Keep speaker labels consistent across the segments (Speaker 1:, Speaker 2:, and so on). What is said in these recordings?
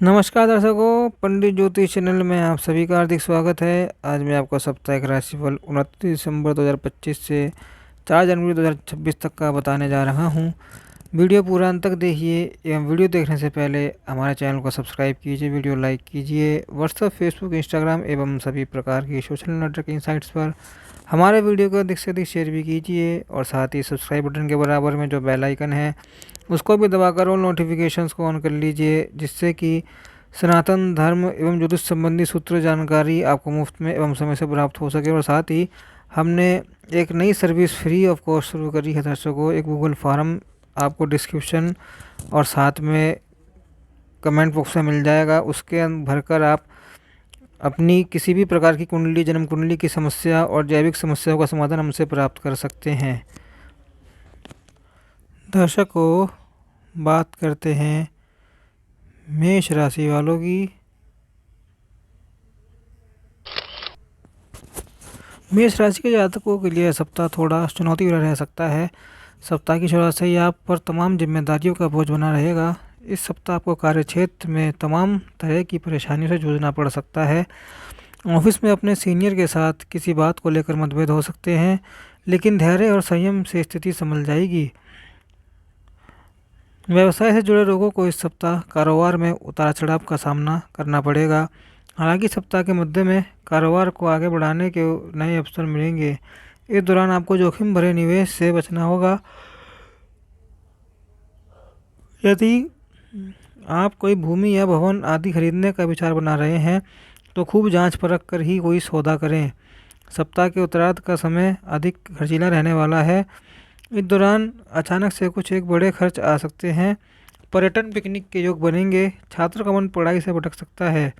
Speaker 1: नमस्कार दर्शकों, पंडित ज्योतिष चैनल में आप सभी का हार्दिक स्वागत है। आज मैं आपको साप्ताहिक राशिफल 29 दिसंबर 2025 से 4 जनवरी 2026 तक का बताने जा रहा हूं। वीडियो पूरा अंत तक देखिए एवं वीडियो देखने से पहले हमारे चैनल को सब्सक्राइब कीजिए, वीडियो लाइक कीजिए। व्हाट्सएप, फेसबुक, इंस्टाग्राम एवं सभी प्रकार की सोशल नेटवर्किंग साइट्स पर हमारे वीडियो को अधिक से अधिक शेयर भी कीजिए और साथ ही सब्सक्राइब बटन के बराबर में जो बेल आइकन है उसको भी दबाकर ऑल नोटिफिकेशंस को ऑन कर लीजिए, जिससे कि सनातन धर्म एवं ज्योतिष संबंधी सूत्र जानकारी आपको मुफ्त में एवं समय से प्राप्त हो सके। और साथ ही हमने एक नई सर्विस फ्री ऑफ कॉस्ट शुरू करी है दर्शकों। एक गूगल फॉर्म आपको डिस्क्रिप्शन और साथ में कमेंट बॉक्स में मिल जाएगा। उसके भरकर आप अपनी किसी भी प्रकार की कुंडली, जन्म कुंडली की समस्या और जैविक समस्याओं का समाधान हमसे प्राप्त कर सकते हैं। दर्शकों, बात करते हैं मेष राशि वालों की। मेष राशि के जातकों के लिए सप्ताह थोड़ा चुनौती भरा रह सकता है। सप्ताह की शुरुआत से ही आप पर तमाम जिम्मेदारियों का बोझ बना रहेगा। इस सप्ताह आपको कार्यक्षेत्र में तमाम तरह की परेशानियों से जूझना पड़ सकता है। ऑफिस में अपने सीनियर के साथ किसी बात को लेकर मतभेद हो सकते हैं, लेकिन धैर्य और संयम से स्थिति संभल जाएगी। व्यवसाय से जुड़े लोगों को इस सप्ताह कारोबार में उतार चढ़ाव का सामना करना पड़ेगा। हालांकि सप्ताह के मध्य में कारोबार को आगे बढ़ाने के नए अवसर मिलेंगे। इस दौरान आपको जोखिम भरे निवेश से बचना होगा। यदि आप कोई भूमि या भवन आदि खरीदने का विचार बना रहे हैं तो खूब जांच परख कर ही कोई सौदा करें। सप्ताह के उत्तरार्ध का समय अधिक खर्चीला रहने वाला है। इस दौरान अचानक से कुछ एक बड़े खर्च आ सकते हैं। पर्यटन, पिकनिक के योग बनेंगे। छात्र का मन पढ़ाई से भटक सकता है।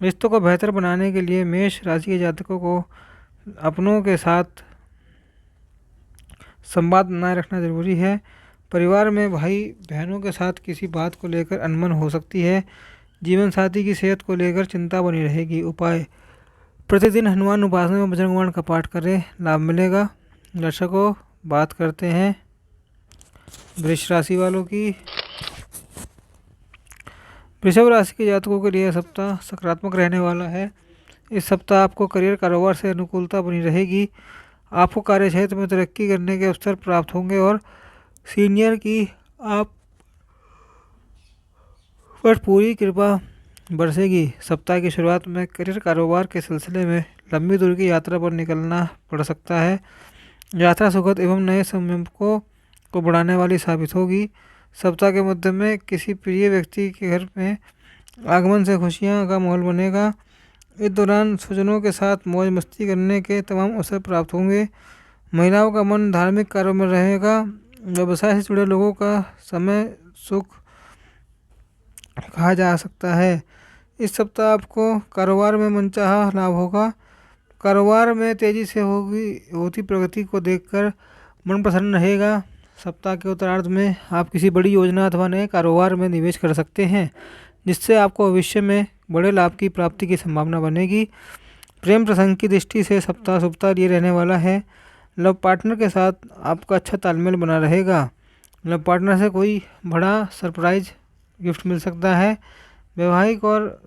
Speaker 1: रिश्तों को बेहतर बनाने के लिए मेष राशि के जातकों को अपनों के साथ संवाद बनाए रखना जरूरी है। परिवार में भाई बहनों के साथ किसी बात को लेकर अनबन हो सकती है। जीवन साथी की सेहत को लेकर चिंता बनी रहेगी। उपाय: प्रतिदिन हनुमान उपासना में बजरंग बाण का पाठ करें, लाभ मिलेगा। दर्शकों, बात करते हैं वृष राशि वालों की। वृषभ राशि के जातकों के लिए सप्ताह सकारात्मक रहने वाला है। इस सप्ताह आपको करियर, कारोबार से अनुकूलता बनी रहेगी। आपको कार्यक्षेत्र में तरक्की करने के अवसर प्राप्त होंगे और सीनियर की आप पर पूरी कृपा बरसेगी। सप्ताह की शुरुआत में करियर, कारोबार के सिलसिले में लंबी दूरी की यात्रा पर निकलना पड़ सकता है। यात्रा सुखद एवं नए संबंधों को बढ़ाने वाली साबित होगी। सप्ताह के मध्य में किसी प्रिय व्यक्ति के घर में आगमन से खुशियां का माहौल बनेगा। इस दौरान स्वजनों के साथ मौज मस्ती करने के तमाम अवसर प्राप्त होंगे। महिलाओं का मन धार्मिक कार्यों में रहेगा। व्यवसाय से जुड़े लोगों का समय सुख कहा जा सकता है। इस सप्ताह आपको कारोबार में मनचाहा लाभ होगा। कारोबार में तेजी से होती प्रगति को देखकर मन प्रसन्न रहेगा। सप्ताह के उत्तरार्ध में आप किसी बड़ी योजना अथवा नए कारोबार में निवेश कर सकते हैं, जिससे आपको भविष्य में बड़े लाभ की प्राप्ति की संभावना बनेगी। प्रेम प्रसंग की दृष्टि से सप्ताह शुभता लिए रहने वाला है। लव पार्टनर के साथ आपका अच्छा तालमेल बना रहेगा। लव पार्टनर से कोई बड़ा सरप्राइज गिफ्ट मिल सकता है। वैवाहिक और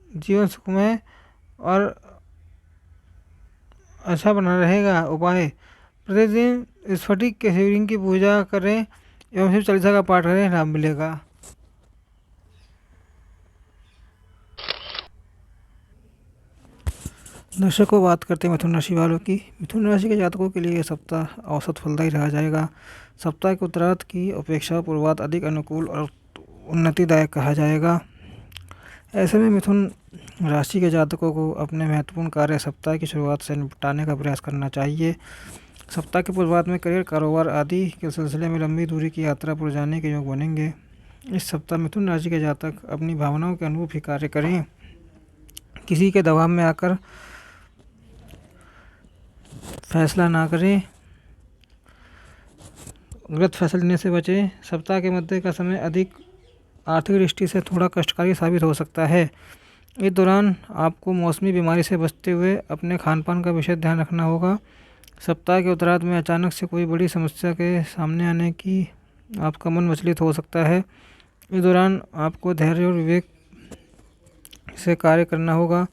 Speaker 1: जीवन सुखमय और अच्छा बना रहेगा। उपाय: प्रतिदिन स्फटिक के शिवलिंग की पूजा करें एवं शिव चालीसा का पाठ करें, लाभ मिलेगा। दर्शकों, बात करते हैं मिथुन राशि वालों की। मिथुन राशि के जातकों के लिए यह सप्ताह औसत फलदायी रहा जाएगा। सप्ताह के उत्तरार्ध की अपेक्षा पूर्वार्ध अधिक अनुकूल और उन्नतिदायक कहा जाएगा। ऐसे में मिथुन राशि के जातकों को अपने महत्वपूर्ण कार्य सप्ताह की शुरुआत से निपटाने का प्रयास करना चाहिए। सप्ताह के पूर्वार्ध में करियर, कारोबार आदि के सिलसिले में लंबी दूरी की यात्रा पर जाने के योग बनेंगे। इस सप्ताह मिथुन राशि के जातक अपनी भावनाओं के अनुरूप ही कार्य करें। किसी के दबाव में आकर फैसला ना करें। गलत फैसले लेने से बचें। सप्ताह के मध्य का समय अधिक आर्थिक दृष्टि से थोड़ा कष्टकारी साबित हो सकता है। इस दौरान आपको मौसमी बीमारी से बचते हुए अपने खान पान का विशेष ध्यान रखना होगा। सप्ताह के उत्तरार्ध में अचानक से कोई बड़ी समस्या के सामने आने की आपका मन विचलित हो सकता है। इस दौरान आपको धैर्य और विवेक से कार्य करना होगा।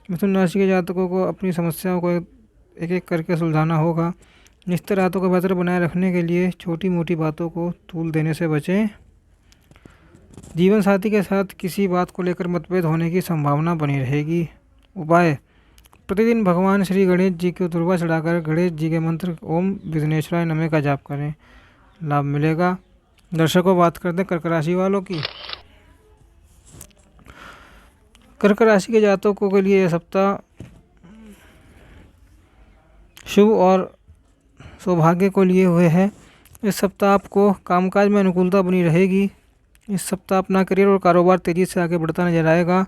Speaker 1: मिथुन राशि के जातकों को अपनी समस्याओं को एक एक करके सुलझाना होगा। रिश्ते नातों को बेहतर बनाए रखने के लिए छोटी मोटी बातों को तूल देने से बचें। जीवन साथी के साथ किसी बात को लेकर मतभेद होने की संभावना बनी रहेगी। उपाय: प्रतिदिन भगवान श्री गणेश जी को दुर्वा चढ़ाकर गणेश जी के मंत्र ओम विघ्नेश्वराय नमः का जाप करें, लाभ मिलेगा। दर्शकों, बात करते हैं कर्क राशि वालों की। कर्क राशि के जातकों के लिए यह सप्ताह शुभ और सौभाग्य को लिए हुए है। इस सप्ताह आपको कामकाज में अनुकूलता बनी रहेगी। इस सप्ताह अपना करियर और कारोबार तेजी से आगे बढ़ता नजर आएगा।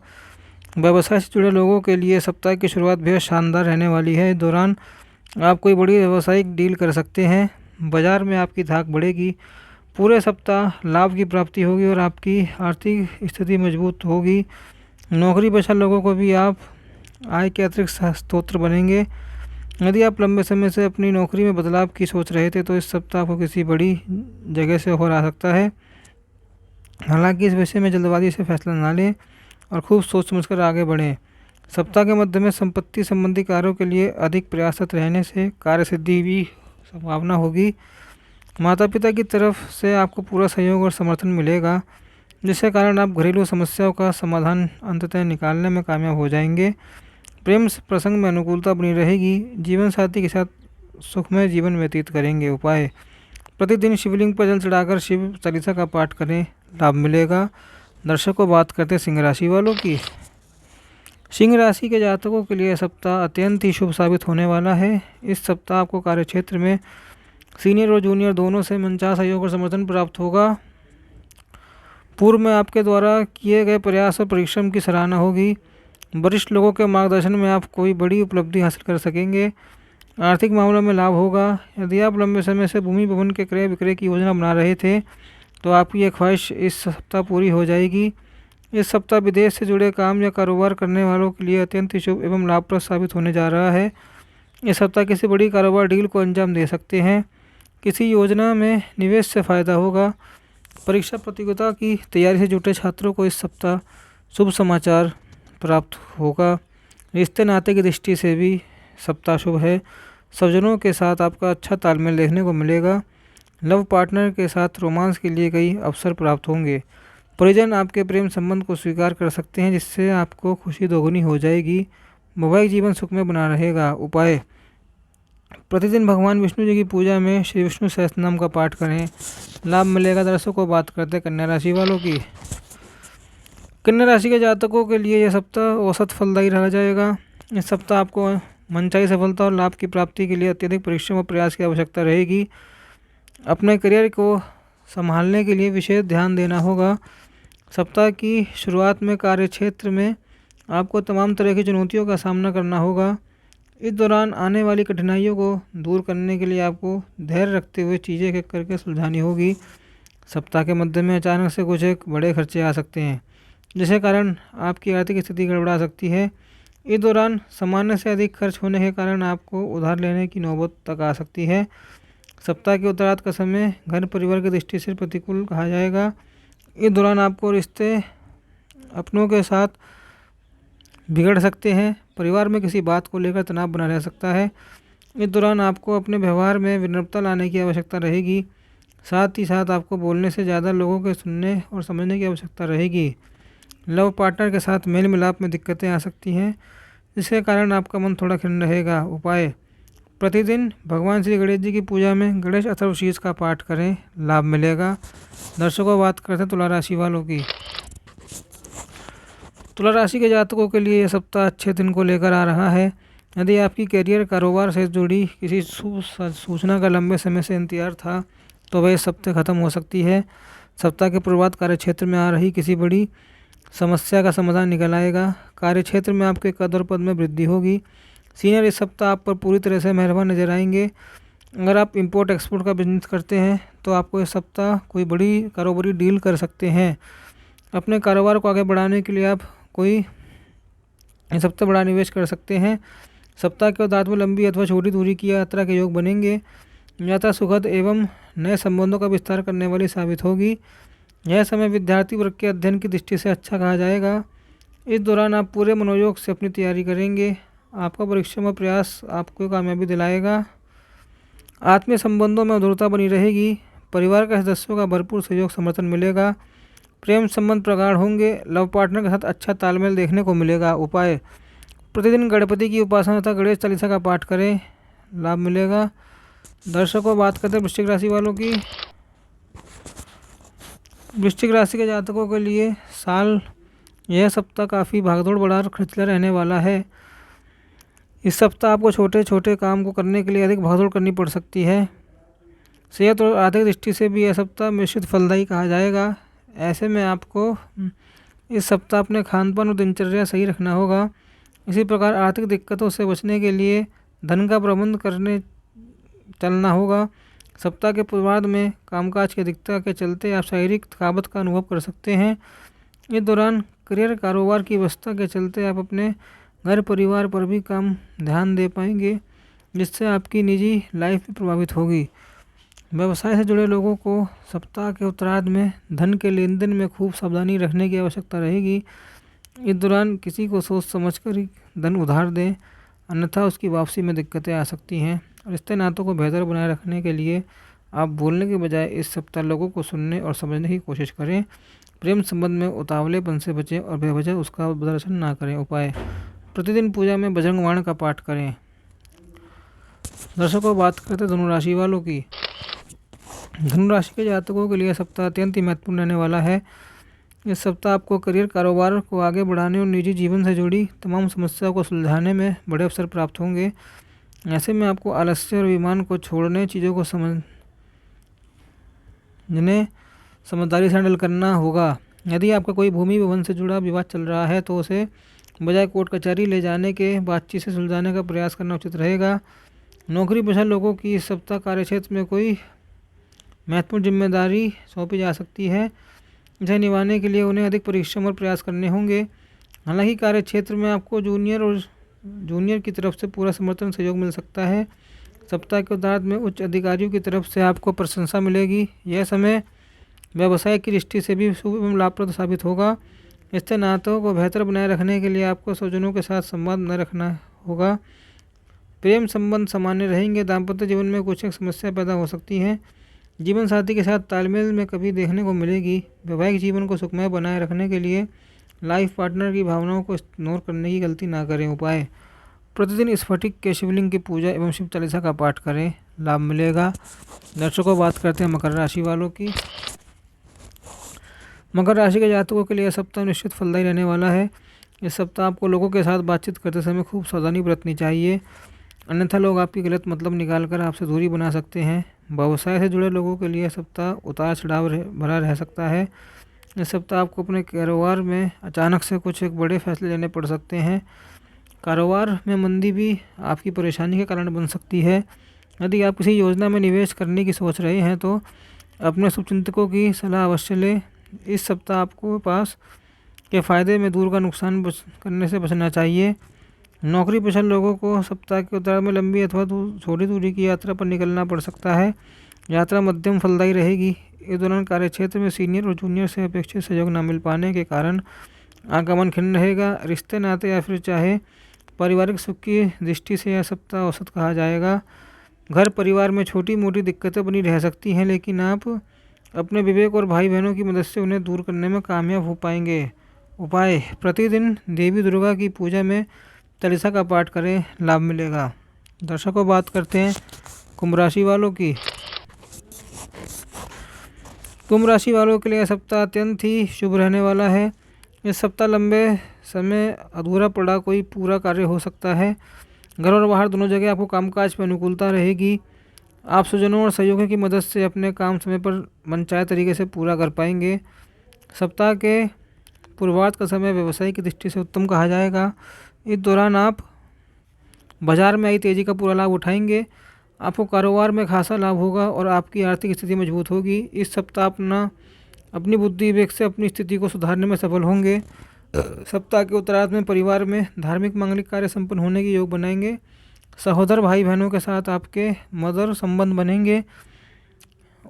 Speaker 1: व्यवसाय से जुड़े लोगों के लिए सप्ताह की शुरुआत बेहद शानदार रहने वाली है। इस दौरान आप कोई बड़ी व्यावसायिक डील कर सकते हैं। बाजार में आपकी धाक बढ़ेगी। पूरे सप्ताह लाभ की प्राप्ति होगी और आपकी आर्थिक स्थिति मजबूत होगी। नौकरी पेशा लोगों को भी आप आय के अतिरिक्त स्रोत बनेंगे। यदि आप लंबे समय से अपनी नौकरी में बदलाव की सोच रहे थे तो इस सप्ताह को किसी बड़ी जगह से हो रहा सकता है। हालांकि इस विषय में जल्दबाजी से फैसला ना लें और खूब सोच समझकर आगे बढ़ें। सप्ताह के मध्य में संपत्ति संबंधी कार्यों के लिए अधिक प्रयासरत रहने से कार्य सिद्धि भी संभावना होगी। माता पिता की तरफ से आपको पूरा सहयोग और समर्थन मिलेगा, जिसके कारण आप घरेलू समस्याओं का समाधान अंततः निकालने में कामयाब हो जाएंगे। प्रेम प्रसंग में अनुकूलता बनी रहेगी। जीवन साथी के साथ सुखमय जीवन व्यतीत करेंगे। उपाय: प्रतिदिन शिवलिंग पर जल चढ़ाकर शिव चालीसा का पाठ करें, लाभ मिलेगा। दर्शकों, बात करते हैं सिंह राशि वालों की। सिंह राशि के जातकों के लिए सप्ताह अत्यंत ही शुभ साबित होने वाला है। इस सप्ताह आपको कार्यक्षेत्र में सीनियर और जूनियर दोनों से मनचाहा सहयोग और समर्थन प्राप्त होगा। पूर्व में आपके द्वारा किए गए प्रयास और परिश्रम की सराहना होगी। वरिष्ठ लोगों के मार्गदर्शन में आप कोई बड़ी उपलब्धि हासिल कर सकेंगे। आर्थिक मामलों में लाभ होगा। यदि आप लंबे समय से भूमि भवन के क्रय विक्रय की योजना बना रहे थे तो आपकी यह ख्वाहिश इस सप्ताह पूरी हो जाएगी। इस सप्ताह विदेश से जुड़े काम या कारोबार करने वालों के लिए अत्यंत शुभ एवं लाभप्रद साबित होने जा रहा है। इस सप्ताह किसी बड़ी कारोबार डील को अंजाम दे सकते हैं। किसी योजना में निवेश से फायदा होगा। परीक्षा प्रतियोगिता की तैयारी से जुटे छात्रों को इस सप्ताह शुभ समाचार प्राप्त होगा। रिश्ते नाते की दृष्टि से भी सप्ताह शुभ है। स्वजनों के साथ आपका अच्छा तालमेल देखने को मिलेगा। लव पार्टनर के साथ रोमांस के लिए कई अवसर प्राप्त होंगे। परिजन आपके प्रेम संबंध को स्वीकार कर सकते हैं, जिससे आपको खुशी दोगुनी हो जाएगी। वैवाहिक जीवन सुख में बना रहेगा। उपाय: प्रतिदिन भगवान विष्णु जी की पूजा में श्री विष्णु सहस्त्र नाम का पाठ करें, लाभ मिलेगा। दर्शकों को बात करते हैं कन्या राशि वालों की। कन्या राशि के जातकों के लिए यह सप्ताह औसत फलदायी रहा जाएगा। इस सप्ताह आपको मनचाही सफलता और लाभ की प्राप्ति के लिए अत्यधिक परिश्रम और प्रयास की आवश्यकता रहेगी। अपने करियर को संभालने के लिए विशेष ध्यान देना होगा। सप्ताह की शुरुआत में कार्यक्षेत्र में आपको तमाम तरह की चुनौतियों का सामना करना होगा। इस दौरान आने वाली कठिनाइयों को दूर करने के लिए आपको धैर्य रखते हुए चीज़ें एक एक करके सुलझानी होगी। सप्ताह के मध्य में अचानक से कुछ एक बड़े खर्चे आ सकते हैं, जिसके कारण आपकी आर्थिक स्थिति गड़बड़ा सकती है। इस दौरान सामान्य से अधिक खर्च होने के कारण आपको उधार लेने की नौबत तक आ सकती है। सप्ताह के उत्तरार्ध का समय घर परिवार की दृष्टि से प्रतिकूल कहा जाएगा। इस दौरान आपको रिश्ते अपनों के साथ बिगड़ सकते हैं। परिवार में किसी बात को लेकर तनाव बना रह सकता है। इस दौरान आपको अपने व्यवहार में विनम्रता लाने की आवश्यकता रहेगी। साथ ही साथ आपको बोलने से ज़्यादा लोगों के सुनने और समझने की आवश्यकता रहेगी। लव पार्टनर के साथ मेल मिलाप में दिक्कतें आ सकती हैं, जिसके कारण आपका मन थोड़ा खिन्न रहेगा। उपाय: प्रतिदिन भगवान श्री गणेश जी की पूजा में गणेश अथर्वशीर्ष का पाठ करें, लाभ मिलेगा। दर्शकों, बात करते हैं तुला राशि वालों की। तुला राशि के जातकों के लिए यह सप्ताह अच्छे दिन को लेकर आ रहा है। यदि आपकी करियर कारोबार से जुड़ी किसी सूचना का लंबे समय से इंतजार था तो वह इस सप्ताह खत्म हो सकती है। सप्ताह के पूर्वार्ध कार्यक्षेत्र में आ रही किसी बड़ी समस्या का समाधान निकल आएगा। कार्यक्षेत्र में आपके कद और पद में वृद्धि होगी। सीनियर इस सप्ताह आप पर पूरी तरह से मेहरबान नजर आएंगे। अगर आप इंपोर्ट एक्सपोर्ट का बिजनेस करते हैं तो आपको इस सप्ताह कोई बड़ी कारोबारी डील कर सकते हैं। अपने कारोबार को आगे बढ़ाने के लिए आप कोई इस सप्ताह बड़ा निवेश कर सकते हैं। सप्ताह के उत्तरार्ध में लंबी अथवा छोटी दूरी की यात्रा के योग बनेंगे। यात्रा सुखद एवं नए संबंधों का विस्तार करने वाली साबित होगी। यह समय विद्यार्थी वर्ग के अध्ययन की दृष्टि से अच्छा कहा जाएगा। इस दौरान आप पूरे मनोयोग से अपनी तैयारी करेंगे। आपका परिश्रम और प्रयास आपको कामयाबी दिलाएगा। आत्मीय संबंधों में मधुरता बनी रहेगी। परिवार के सदस्यों का भरपूर सहयोग समर्थन मिलेगा। प्रेम संबंध प्रगाढ़ होंगे। लव पार्टनर के साथ अच्छा तालमेल देखने को मिलेगा। उपाय: प्रतिदिन गणपति की उपासना तथा गणेश चालीसा का पाठ करें, लाभ मिलेगा। दर्शकों, बात करते हैं वृश्चिक राशि वालों की। वृश्चिक राशि के जातकों के लिए यह सप्ताह काफ़ी भागदौड़ भरा और खर्चीला रहने वाला है। इस सप्ताह आपको छोटे छोटे काम को करने के लिए अधिक भागदौड़ करनी पड़ सकती है। सेहत और आर्थिक दृष्टि से भी यह सप्ताह मिश्रित फलदायी कहा जाएगा। ऐसे में आपको इस सप्ताह अपने खानपान और दिनचर्या सही रखना होगा। इसी प्रकार आर्थिक दिक्कतों से बचने के लिए धन का प्रबंध करने चलना होगा। सप्ताह के पूर्वार्ध में कामकाज की अधिकता के चलते आप शारीरिक थकावट का अनुभव कर सकते हैं। इस दौरान करियर कारोबार की व्यवस्था के चलते आप अपने घर परिवार पर भी कम ध्यान दे पाएंगे, जिससे आपकी निजी लाइफ भी प्रभावित होगी। व्यवसाय से जुड़े लोगों को सप्ताह के उत्तरार्ध में धन के लेन देन में खूब सावधानी रखने की आवश्यकता रहेगी। इस दौरान किसी को सोच समझकर ही धन उधार दें, अन्यथा उसकी वापसी में दिक्कतें आ सकती हैं। रिश्ते नातों को बेहतर बनाए रखने के लिए आप बोलने के बजाय इस सप्ताह लोगों को सुनने और समझने की कोशिश करें। प्रेम संबंध में उतावलेपन से बचें और बेवजह उसका प्रदर्शन ना करें। उपाय: प्रतिदिन पूजा में बजरंग बाण का पाठ करें। दर्शकों, बात करते हैं धनु राशि वालों की। धनु राशि के जातकों के लिए सप्ताह अत्यंत ही महत्वपूर्ण रहने वाला है। इस सप्ताह आपको करियर कारोबार को आगे बढ़ाने और निजी जीवन से जुड़ी तमाम समस्याओं को सुलझाने में बड़े अवसर प्राप्त होंगे। ऐसे में आपको आलस्य और विमान को छोड़ने, चीज़ों को समझदारी से हैंडल करना होगा। यदि आपका कोई भूमि भवन से जुड़ा विवाद चल रहा है तो उसे बजाय कोर्ट कचहरी ले जाने के बातचीत से सुलझाने का प्रयास करना उचित रहेगा। नौकरी पेशा लोगों की इस सप्ताह कार्यक्षेत्र में कोई महत्वपूर्ण जिम्मेदारी सौंपी जा सकती है। इसे निभाने के लिए उन्हें अधिक परिश्रम और प्रयास करने होंगे। हालांकि कार्य क्षेत्र में आपको जूनियर की तरफ से पूरा समर्थन सहयोग मिल सकता है। सप्ताह के उत्तरार्ध में उच्च अधिकारियों की तरफ से आपको प्रशंसा मिलेगी। यह समय व्यवसाय की दृष्टि से भी शुभ एवं लाभप्रद साबित होगा। इससे नातों को बेहतर बनाए रखने के लिए आपको स्वजनों के साथ संवाद बनाए रखना होगा। प्रेम संबंध सामान्य रहेंगे। दाम्पत्य जीवन में कुछ एक समस्या पैदा हो सकती है। जीवन साथी के साथ तालमेल में कभी देखने को मिलेगी। वैवाहिक जीवन को सुखमय बनाए रखने के लिए लाइफ पार्टनर की भावनाओं को इग्नोर करने की गलती ना करें। उपाय: प्रतिदिन स्फटिक के शिवलिंग की पूजा एवं शिव चालीसा का पाठ करें, लाभ मिलेगा। दर्शकों, बात करते हैं मकर राशि वालों की। मकर राशि के जातकों के लिए यह सप्ताह निश्चित फलदायी रहने वाला है। इस सप्ताह आपको लोगों के साथ बातचीत करते समय खूब सावधानी बरतनी चाहिए, अन्यथा लोग आपकी गलत मतलब निकालकर आपसे दूरी बना सकते हैं। व्यवसाय से जुड़े लोगों के लिए सप्ताह उतार चढ़ाव भरा रह सकता है। इस सप्ताह आपको अपने कारोबार में अचानक से कुछ एक बड़े फैसले लेने पड़ सकते हैं। कारोबार में मंदी भी आपकी परेशानी के कारण बन सकती है। यदि आप किसी योजना में निवेश करने की सोच रहे हैं तो अपने शुभचिंतकों की सलाह अवश्य लें। इस सप्ताह आपको पास के फायदे में दूर का नुकसान करने से बचना चाहिए। नौकरी पेशा लोगों को सप्ताह के उत्तरार्ध में लंबी अथवा छोटी दूरी की यात्रा पर निकलना पड़ सकता है। यात्रा मध्यम फलदायी रहेगी। इस दौरान कार्यक्षेत्र में सीनियर और जूनियर से अपेक्षित सहयोग न मिल पाने के कारण आगमन खिन्न रहेगा। रिश्ते नाते या फिर चाहे पारिवारिक सुख की दृष्टि से यह सप्ताह औसत कहा जाएगा। घर परिवार में छोटी मोटी दिक्कतें बनी रह सकती हैं, लेकिन आप अपने विवेक और भाई बहनों की मदद से उन्हें दूर करने में कामयाब हो पाएंगे। उपाय: प्रतिदिन देवी दुर्गा की पूजा में चालीसा का पाठ करें, लाभ मिलेगा। दर्शकों, बात करते हैं कुंभ राशि वालों की। कुंभ राशि वालों के लिए सप्ताह अत्यंत ही शुभ रहने वाला है। इस सप्ताह लंबे समय अधूरा पड़ा कोई पूरा कार्य हो सकता है। घर और बाहर दोनों जगह आपको कामकाज में अनुकूलता रहेगी। आप स्वजनों और सहयोगियों की मदद से अपने काम समय पर मनचाहे तरीके से पूरा कर पाएंगे। सप्ताह के पूर्वार्ध का समय व्यवसाय की दृष्टि से उत्तम कहा जाएगा। इस दौरान आप बाजार में आई तेज़ी का पूरा लाभ उठाएंगे। आपको कारोबार में खासा लाभ होगा और आपकी आर्थिक स्थिति मजबूत होगी। इस सप्ताह अपनी बुद्धि विवेक से अपनी स्थिति को सुधारने में सफल होंगे। सप्ताह के उत्तरार्ध में परिवार में धार्मिक मांगलिक कार्य संपन्न होने के योग बनाएंगे। सहोदर भाई बहनों के साथ आपके मधुर संबंध बनेंगे।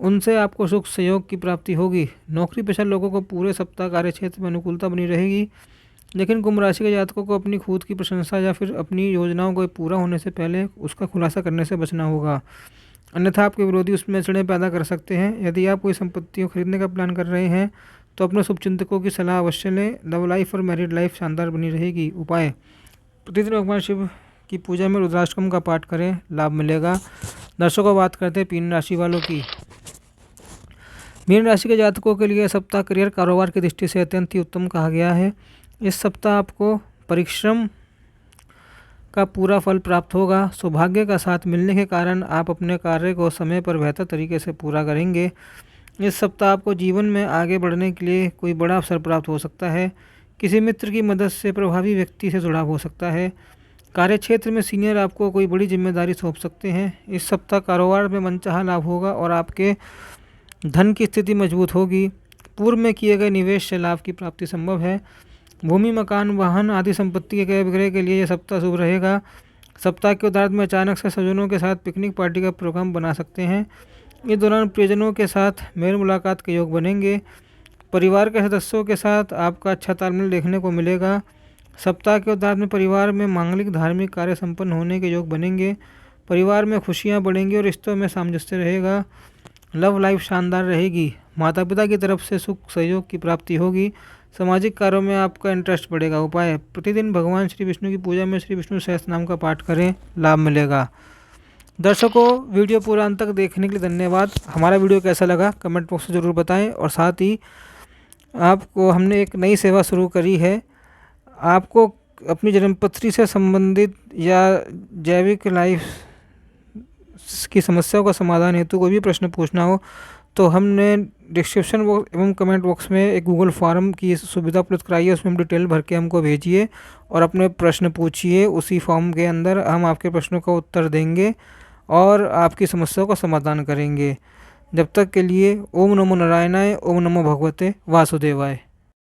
Speaker 1: उनसे आपको सुख सहयोग की प्राप्ति होगी। नौकरी पेशा लोगों को पूरे सप्ताह कार्यक्षेत्र में अनुकूलता बनी रहेगी, लेकिन कुंभ राशि के जातकों को अपनी खुद की प्रशंसा या फिर अपनी योजनाओं को पूरा होने से पहले उसका खुलासा करने से बचना होगा, अन्यथा आपके विरोधी उसमें अड़चनें पैदा कर सकते हैं। यदि आप कोई संपत्ति को खरीदने का प्लान कर रहे हैं तो अपने शुभचिंतकों की सलाह अवश्य लें। लव लाइफ और मैरिड लाइफ शानदार बनी रहेगी। उपाय: प्रतिदिन भगवान शिव की पूजा में रुद्राष्टकम का पाठ करें, लाभ मिलेगा। दर्शकों, बात करते हैं मीन राशि वालों की। मीन राशि के जातकों के लिए सप्ताह करियर कारोबार की दृष्टि से अत्यंत ही उत्तम कहा गया है। इस सप्ताह आपको परिश्रम का पूरा फल प्राप्त होगा। सौभाग्य का साथ मिलने के कारण आप अपने कार्य को समय पर बेहतर तरीके से पूरा करेंगे। इस सप्ताह आपको जीवन में आगे बढ़ने के लिए कोई बड़ा अवसर प्राप्त हो सकता है। किसी मित्र की मदद से प्रभावी व्यक्ति से जुड़ाव हो सकता है। कार्यक्षेत्र में सीनियर आपको कोई बड़ी जिम्मेदारी सौंप सकते हैं। इस सप्ताह कारोबार में मनचाहा लाभ होगा और आपके धन की स्थिति मजबूत होगी। पूर्व में किए गए निवेश से लाभ की प्राप्ति संभव है। भूमि, मकान, वाहन आदि संपत्ति के क्रय विक्रय के लिए यह सप्ताह शुभ रहेगा। सप्ताह के उत्तरार्ध में अचानक से स्वजनों के साथ पिकनिक पार्टी का प्रोग्राम बना सकते हैं। इस दौरान प्रियजनों के साथ मेल मुलाकात के योग बनेंगे। परिवार के सदस्यों के साथ आपका अच्छा तालमेल देखने को मिलेगा। सप्ताह के उत्तरार्ध में परिवार में मांगलिक धार्मिक कार्य संपन्न होने के योग बनेंगे। परिवार में खुशियां बढ़ेंगी और रिश्तों में सामंजस्य रहेगा। लव लाइफ शानदार रहेगी। माता पिता की तरफ से सुख सहयोग की प्राप्ति होगी। सामाजिक कार्यों में आपका इंटरेस्ट बढ़ेगा। उपाय: प्रतिदिन भगवान श्री विष्णु की पूजा में श्री विष्णु सहस्त्र नाम का पाठ करें, लाभ मिलेगा। दर्शकों, वीडियो पूरा अंत तक देखने के लिए धन्यवाद। हमारा वीडियो कैसा लगा कमेंट बॉक्स में ज़रूर बताएं। और साथ ही आपको हमने एक नई सेवा शुरू करी है। आपको अपनी जन्मपत्री से संबंधित या जैविक लाइफ की समस्याओं का समाधान हेतु कोई भी प्रश्न पूछना हो तो हमने डिस्क्रिप्शन बॉक्स एवं कमेंट बॉक्स में एक गूगल फॉर्म की सुविधा उपलब्ध कराई है। उसमें हम डिटेल भर के हमको भेजिए और अपने प्रश्न पूछिए। उसी फॉर्म के अंदर हम आपके प्रश्नों का उत्तर देंगे और आपकी समस्याओं का समाधान करेंगे। जब तक के लिए ओम नमो नारायणाय, ओम नमो भगवते वासुदेवाय।